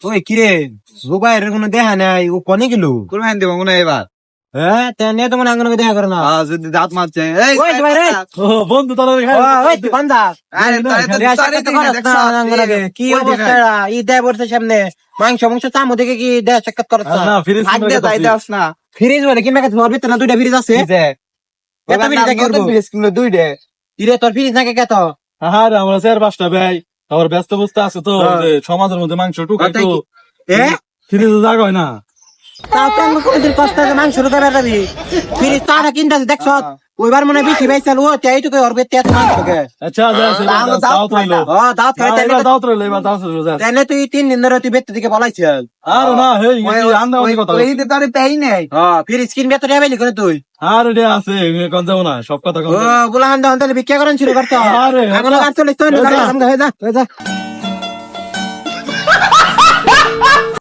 ওই কিরে জুবাইয়ের কোনো দেখা নাই, ও কনে গেল? কুরবান দেবো মনে হয় এবার। হ্যাঁ তেনে তো মনে আঙ্গনকে দেখা করে না। যদি দাঁত মারছে এই ওই জুবাই রে, ও বন্ধু তাহলে ওই তুই বান্দা আরে তারে তো দেয়া তারে সাক্ষাৎ করছ না আঙ্গনকে, কি অবস্থা এরা? ঈদ দেয় বলছে সামনে, মাংস মাংস চামো দেখে কি দেয়া সাক্ষাৎ করছ না ফিরিস ভাগ দে তাই দাস না। ফ্রিজ বলে কিনবে কাছে ওর ভিতরে না দুইটা ফ্রিজ আছে, এত ফ্রিজ থাকে কত পিস কিলো দুই দে। ইরে তোর ফ্রিজ থাকে কত? আরে আমরা 4-5টা ভাই আবার ব্যস্ত বুঝতে আছে তো যে সমাজের মধ্যে মাংস টুকাই তো এ ফিরিজে জায়গা হয় না। তাও তো আমি কোনদিন কষ্ট আছে মাংস রুকে বেড়াবি, ফ্রিজ তারা কিনতেছে দেখছ, ওইবার মনে বেশি পাইছিল ও এইটুকু ওর বেতে এত মাংসকে। আচ্ছা দাওয়াত রইলো, ও দাওয়াত খাইতে দাওয়াত রইলো, এবার দাওয়াত রইলো। তাহলে তুই 3 দিন ধরে তুই বেতে দিকে বলাইছিস। আর না হেই আন্দা কথা ওই তো তারে পেই নাই। ফ্রিজ কিনবে তো রেবেলি করে তুই, আর রে আছে কোন যাবো না সব কথা ও বুলা হান্দা হান্দা ভিক্ষা করেন ছিল করতে। আরে আগুন কাটতে লিখতে না, যা যা।